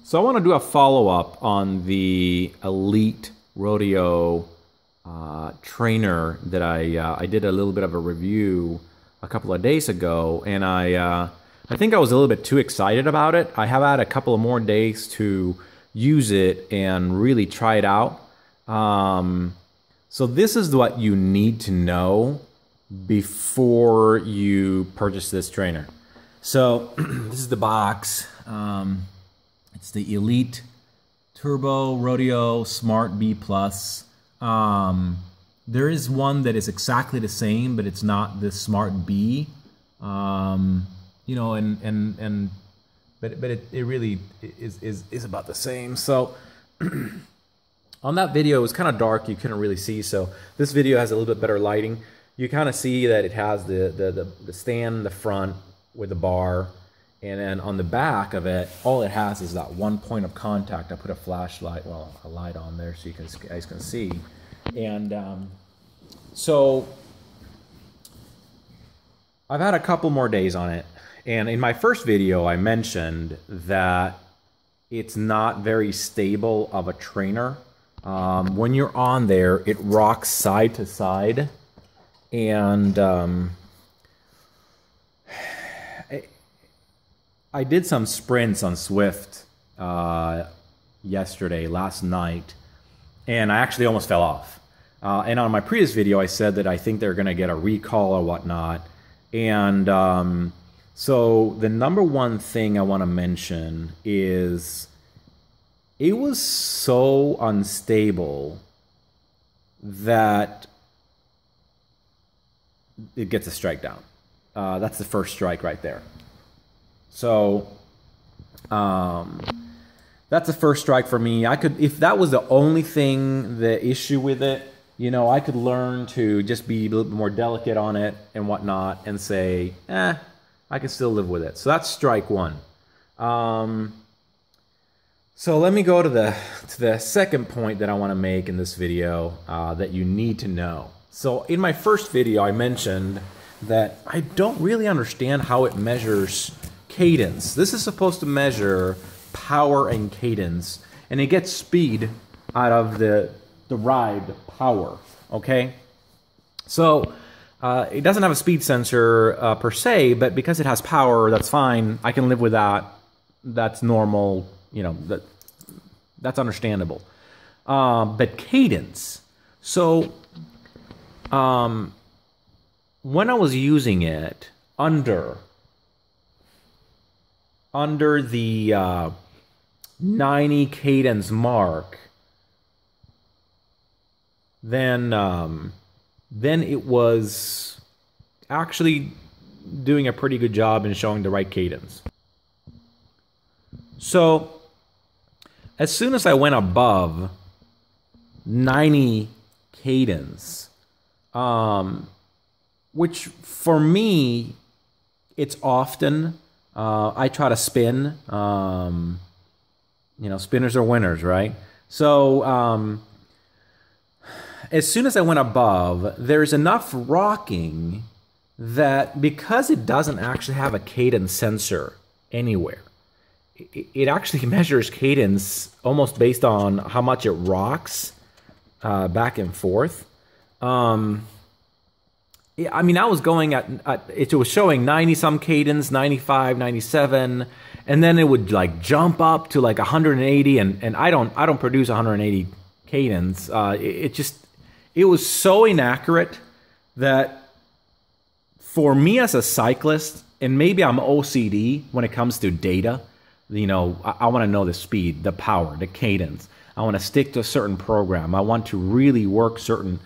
So I want to do a follow-up on the Elite Roteo trainer that I did a little bit of a review a couple of days ago, and I think I was a little bit too excited about it. I have had a couple of more days to use it and really try it out. So this is what you need to know before you purchase this trainer. So this is the box. It's the Elite Turbo Roteo Smart B Plus. There is one that is exactly the same, but it's not the Smart B. You know, but it really is about the same. So on that video, it was kind of dark. You couldn't really see. So this video has a little bit better lighting. You kind of see that it has the stand in the front with the bar. And then on the back of it, all it has is that one point of contact. I put a flashlight, well, a light on there so you guys can see. And so I've had a couple more days on it. And in my first video, I mentioned that it's not very stable of a trainer. When you're on there, it rocks side to side. And I did some sprints on Swift last night, and I actually almost fell off. And on my previous video, I said that I think they're going to get a recall or whatnot. And so the number one thing I want to mention is it was so unstable that it gets a strike down. That's the first strike right there. So that's the first strike for me. I could, if that was the only thing, the issue with it, you know, I could learn to just be a little bit more delicate on it and whatnot and say, I can still live with it. So that's strike one. So let me go to the second point that I want to make in this video that you need to know. So in my first video, I mentioned that I don't really understand how it measures cadence. This is supposed to measure power and cadence, and it gets speed out of the derived power, okay? So it doesn't have a speed sensor per se, but because it has power, that's fine. I can live with that. That's normal, you know, that's understandable. But cadence. So when I was using it under the 90 cadence mark, then it was actually doing a pretty good job in showing the right cadence. So as soon as I went above 90 cadence, which for me, it's often, I try to spin, you know, spinners are winners, right? So as soon as I went above, there's enough rocking that because it doesn't actually have a cadence sensor anywhere, it actually measures cadence almost based on how much it rocks back and forth. I mean, I was going it was showing 90-some cadence, 95, 97, and then it would like jump up to like 180, and I don't produce 180 cadence. It was so inaccurate that for me as a cyclist, and maybe I'm OCD when it comes to data, you know, I want to know the speed, the power, the cadence. I want to stick to a certain program. I want to really work certain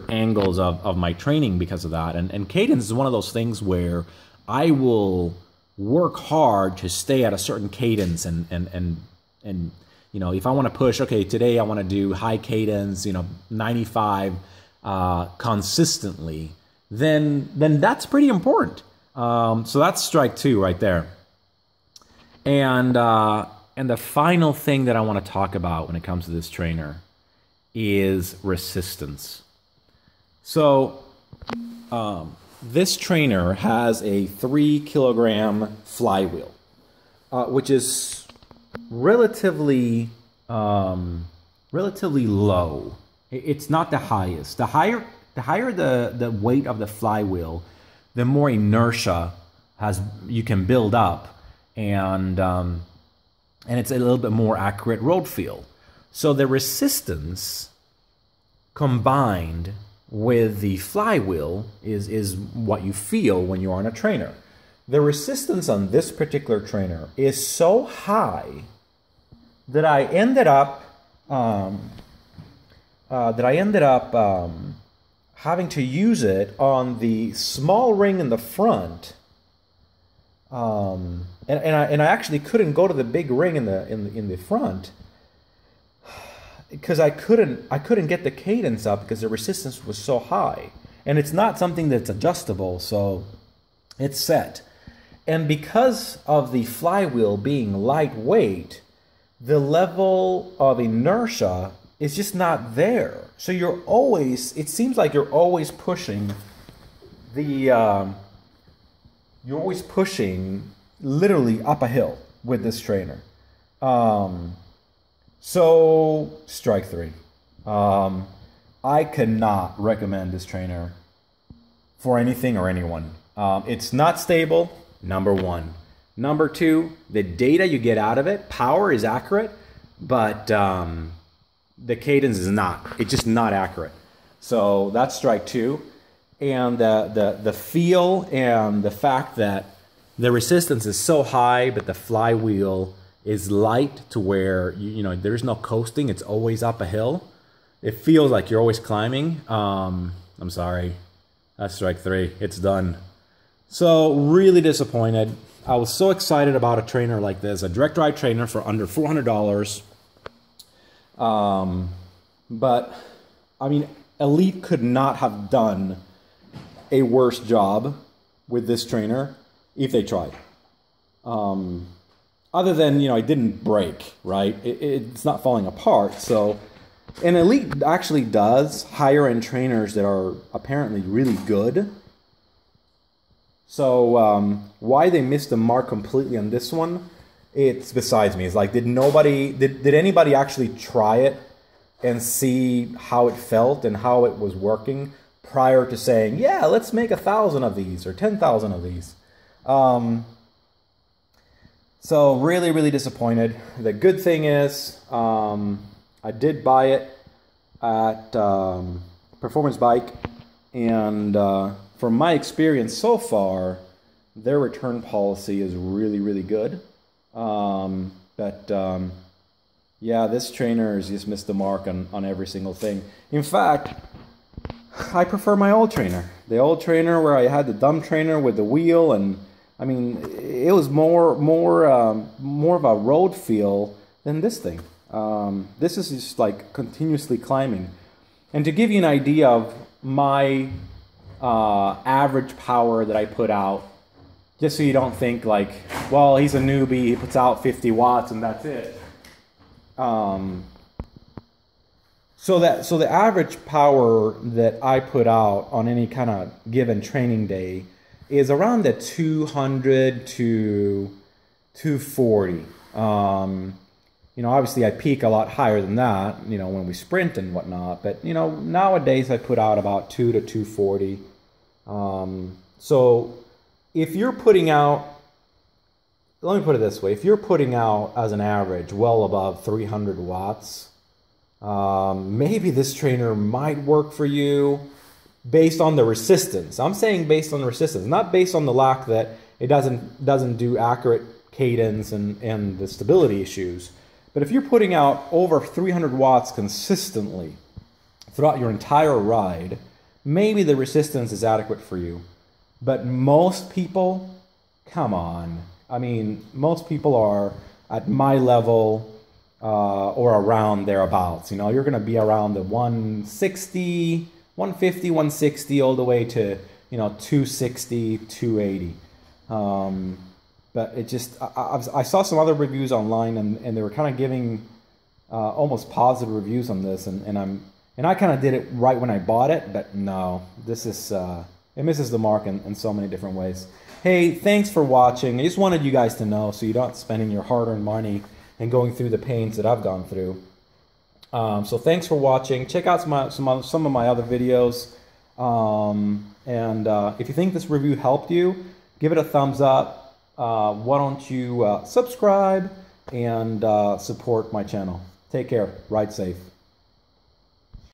angles of my training because of that. And cadence is one of those things where I will work hard to stay at a certain cadence and you know, if I want to push, okay, today I want to do high cadence, you know, 95 consistently, then that's pretty important. So that's strike two right there. And the final thing that I want to talk about when it comes to this trainer is resistance. So this trainer has a 3 kilogram flywheel, which is relatively relatively low. It's not the highest. The higher the weight of the flywheel, the more inertia you can build up, and it's a little bit more accurate road feel. So the resistance combined with the flywheel is what you feel when you're on a trainer. The resistance on this particular trainer is so high that I ended up having to use it on the small ring in the front, and I actually couldn't go to the big ring in the front because I couldn't get the cadence up because the resistance was so high, and it's not something that's adjustable, so it's set. And because of the flywheel being lightweight, the level of inertia is just not there. So it seems like you're always pushing literally up a hill with this trainer. So strike three. I cannot recommend this trainer for anything or anyone. It's not stable, number one. Number two, the data you get out of it, power is accurate, but the cadence is not. It's just not accurate. So that's strike two. And the feel and the fact that the resistance is so high, but the flywheel is light to where there's no coasting. It's always up a hill. It feels like you're always climbing. I'm sorry. That's strike three. It's done. So really disappointed. I was so excited about a trainer like this, a direct drive trainer for under $400. But I mean, Elite could not have done a worse job with this trainer if they tried. Other than, it didn't break, right? It's not falling apart. So, and Elite actually does higher end trainers that are apparently really good. So why they missed the mark completely on this one, it's besides me. It's like, did anybody actually try it and see how it felt and how it was working prior to saying, yeah, let's make 1,000 of these or 10,000 of these? So really, really disappointed. The good thing is I did buy it at Performance Bike, and from my experience so far, their return policy is really, really good. Yeah, this trainer has just missed the mark on every single thing. In fact, I prefer my old trainer. The old trainer where I had the dumb trainer with the wheel, and I mean, it was more of a road feel than this thing. This is just like continuously climbing. And to give you an idea of my average power that I put out, just so you don't think like, well, he's a newbie, he puts out 50 watts and that's it. So the average power that I put out on any kind of given training day is around the 200 to 240. Obviously I peak a lot higher than that, when we sprint and whatnot. But, nowadays I put out about 2 to 240. So if you're putting out, let me put it this way, if you're putting out as an average well above 300 watts, maybe this trainer might work for you based on the resistance. I'm saying based on the resistance, not based on the lack that it doesn't do accurate cadence and the stability issues. But if you're putting out over 300 watts consistently throughout your entire ride, maybe the resistance is adequate for you. But most people, come on. I mean, most people are at my level or around thereabouts. You're going to be around the 160, 150, 160 all the way to, 260, 280. But it just, I saw some other reviews online and they were kind of giving almost positive reviews on this. And I kind of did it right when I bought it, but no, this is, it misses the mark in so many different ways. Hey, thanks for watching. I just wanted you guys to know so you're not spending your hard-earned money and going through the pains that I've gone through. So thanks for watching. Check out some of my other videos. If you think this review helped you, give it a thumbs up. Why don't you subscribe and support my channel. Take care. Ride safe.